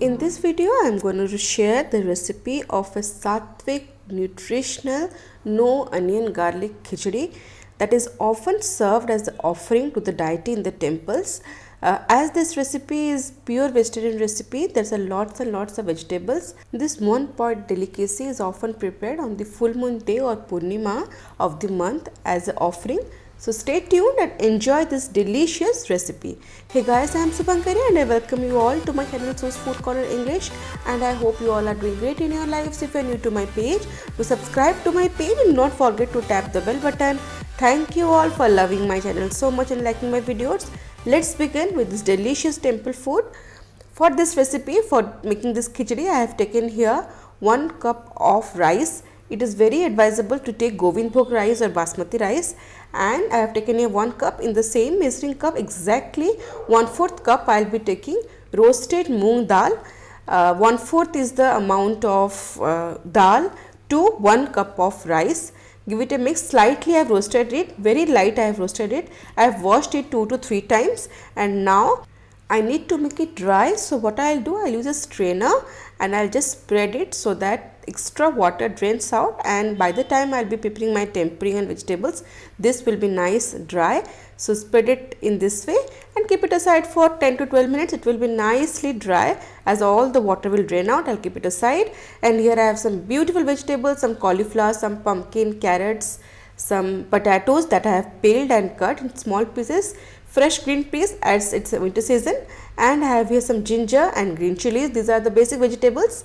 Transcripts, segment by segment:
In this video, I am going to share the recipe of a Satwik nutritional no onion garlic khichdi that is often served as the offering to the deity in the temples. As this recipe is pure vegetarian recipe, there's a lots and lots of vegetables. This one-pot delicacy is often prepared on the full moon day or Purnima of the month as an offering. So stay tuned and enjoy this delicious recipe. Hey guys, I am Supankari and I welcome you all to my channel Source Food Corner English, and I hope you all are doing great in your lives. If you are new to my page, to subscribe to my page and not forget to tap the bell button. Thank you all for loving my channel so much and liking my videos. Let's begin with this delicious temple food. For this recipe, for making this khichdi, I have taken here 1 cup of rice. It is very advisable to take Govind Bhog rice or Basmati rice, and I have taken here 1 cup. In the same measuring cup, exactly 1/4 cup I will be taking roasted moong dal. 1/4 is the amount of dal to 1 cup of rice. Give it a mix. Slightly I have roasted it, very light I have roasted it. I have washed it 2 to 3 times, and now I need to make it dry. So what I will do, I will use a strainer and I will just spread it so that extra water drains out, and by the time I will be preparing my tempering and vegetables, this will be nice dry. So spread it in this way and keep it aside for 10 to 12 minutes. It will be nicely dry as all the water will drain out. I will keep it aside, and here I have some beautiful vegetables, some cauliflower, some pumpkin, carrots, some potatoes that I have peeled and cut in small pieces, fresh green peas as it's a winter season, and I have here some ginger and green chilies. These are the basic vegetables.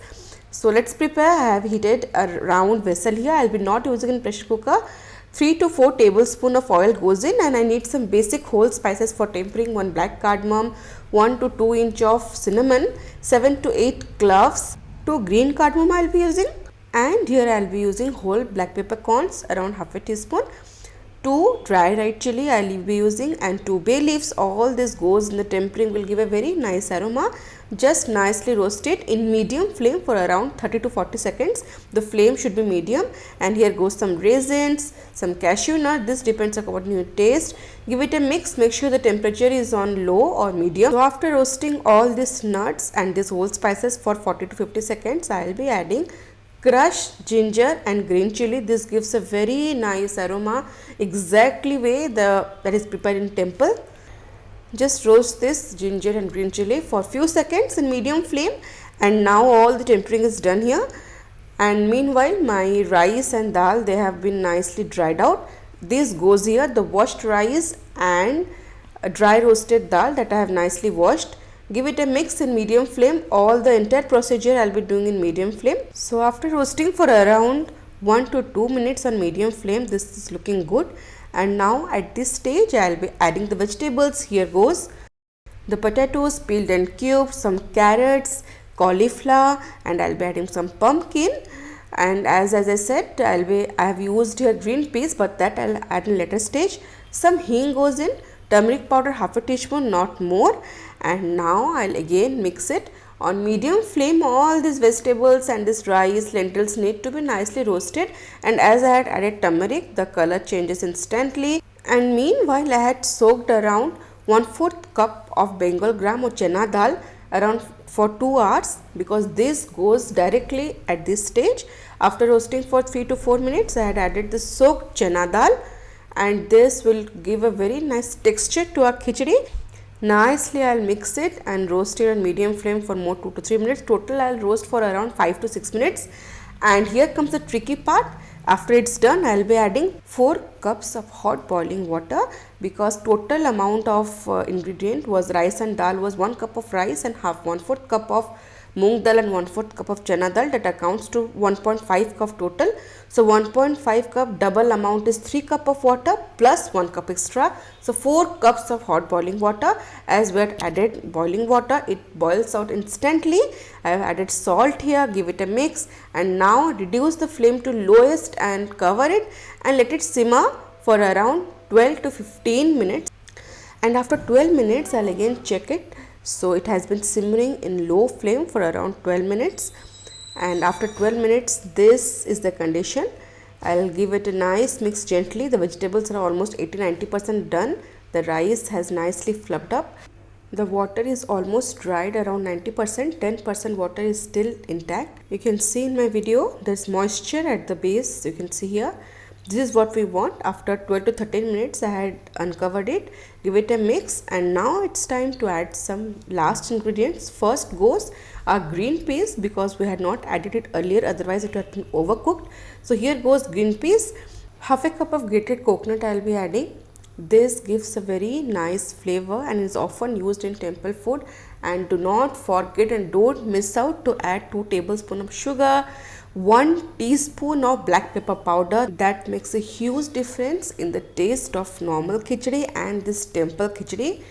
So let's prepare. I have heated a round vessel here. I will be not using in pressure cooker. 3 to 4 tablespoons of oil goes in, and I need some basic whole spices for tempering. 1 black cardamom, 1 to 2 inch of cinnamon, 7 to 8 cloves, 2 green cardamom I will be using, and here I will be using whole black peppercorns around half a teaspoon, 2 dry red chilli I will be using, and 2 bay leaves. All this goes in the tempering, will give a very nice aroma. Just nicely roast it in medium flame for around 30 to 40 seconds. The flame should be medium, and here goes some raisins, some cashew nut. This depends on your taste. Give it a mix. Make sure the temperature is on low or medium. So after roasting all these nuts and these whole spices for 40 to 50 seconds, I will be adding crushed ginger and green chili. This gives a very nice aroma, exactly way that is prepared in temple. Just roast this ginger and green chili for few seconds in medium flame, and now all the tempering is done here. And meanwhile, my rice and dal, they have been nicely dried out. This goes here, the washed rice and a dry roasted dal that I have nicely washed. Give it a mix in medium flame. All the entire procedure I will be doing in medium flame. So after roasting for around 1 to 2 minutes on medium flame, this is looking good. And now at this stage I will be adding the vegetables. Here goes the potatoes peeled and cubed, some carrots, cauliflower, and I will be adding some pumpkin. And as I said, I have used here green peas, but that I will add in later stage. Some hing goes in, turmeric powder half a teaspoon, not more. And now I will again mix it on medium flame. All these vegetables and this rice, lentils need to be nicely roasted, and as I had added turmeric, the color changes instantly. And meanwhile, I had soaked around 1/4 cup of Bengal gram or Chana dal around for 2 hours, because this goes directly at this stage. After roasting for 3 to 4 minutes, I had added the soaked Chana dal, and this will give a very nice texture to our khichdi. Nicely I will mix it and roast it on medium flame for more 2 to 3 minutes. Total I will roast for around 5 to 6 minutes. And here comes the tricky part. After it's done, I will be adding 4 cups of hot boiling water, because total amount of ingredient was rice and dal was 1 cup of rice and 1/4 cup of moong dal and 1/4 cup of chana dal. That accounts to 1.5 cup total. So 1.5 cup, double amount is 3 cup of water plus 1 cup extra. So 4 cups of hot boiling water. As we had added boiling water, it boils out instantly. I have added salt here. Give it a mix, and now reduce the flame to lowest and cover it and let it simmer for around 12 to 15 minutes. And after 12 minutes, I will again check it. So it has been simmering in low flame for around 12 minutes, and after 12 minutes, this is the condition. I will give it a nice mix gently. The vegetables are almost 80-90% done. The rice has nicely fluffed up. The water is almost dried, around 90%, 10% water is still intact. You can see in my video there's moisture at the base, you can see here. This is what we want. After 12 to 13 minutes I had uncovered it, give it a mix, and now it's time to add some last ingredients. First goes our green peas, because we had not added it earlier, otherwise it had been overcooked. So here goes green peas. Half a cup of grated coconut I will be adding. This gives a very nice flavor and is often used in temple food. And do not forget and don't miss out to add 2 tablespoons of sugar, 1 teaspoon of black pepper powder. That makes a huge difference in the taste of normal khichdi and this temple khichdi.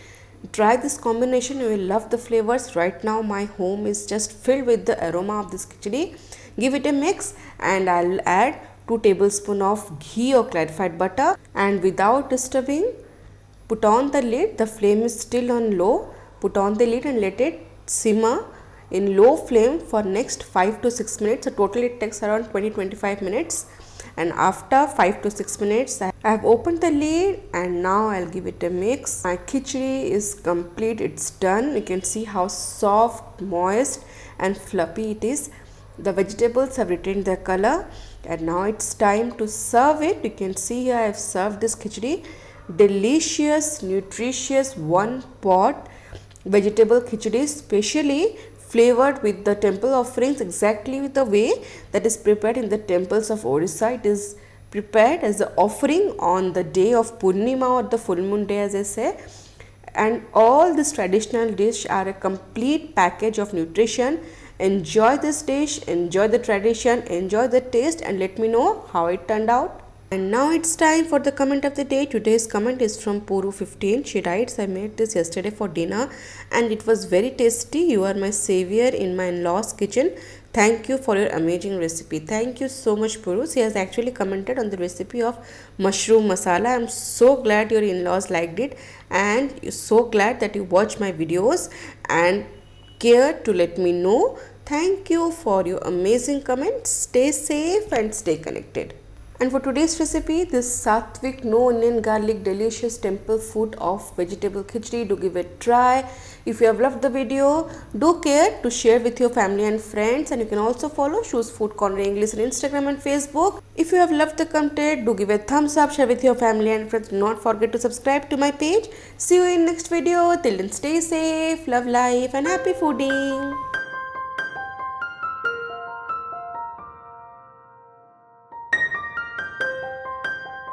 Try this combination, you will love the flavors. Right now my home is just filled with the aroma of this khichdi. Give it a mix, and I'll add 2 tablespoons of ghee or clarified butter, and without disturbing, put on the lid. The flame is still on low. Put on the lid and let it simmer in low flame for next 5 to 6 minutes. So totally it takes around 20-25 minutes. And after 5 to 6 minutes I have opened the lid, and now I'll give it a mix. My khichdi is complete, it's done. You can see how soft, moist and fluffy it is. The vegetables have retained their color, and now it's time to serve it. You can see here I have served this khichdi. Delicious, nutritious, one pot vegetable khichdi, specially flavored with the temple offerings, exactly with the way that is prepared in the temples of Orissa. It is prepared as the offering on the day of Purnima, or the full moon day as I say. And all this traditional dish are a complete package of nutrition. Enjoy this dish, enjoy the tradition, enjoy the taste, and let me know how it turned out. And now it's time for the comment of the day. Today's comment is from Puru15. She writes, I made this yesterday for dinner and it was very tasty. You are my savior in my in-laws kitchen. Thank you for your amazing recipe. Thank you so much, Puru. She has actually commented on the recipe of mushroom masala. I'm so glad your in-laws liked it, and you're so glad that you watch my videos and care to let me know. Thank you for your amazing comments. Stay safe and stay connected. And for today's recipe, this Satwik no onion garlic delicious temple food of vegetable khichdi, do give it a try. If you have loved the video, do care to share with your family and friends, and you can also follow Shoes Food Corner English on Instagram and Facebook. If you have loved the content, do give a thumbs up, share with your family and friends. Do not forget to subscribe to my page. See you in next video. Till then, stay safe, love life and happy fooding.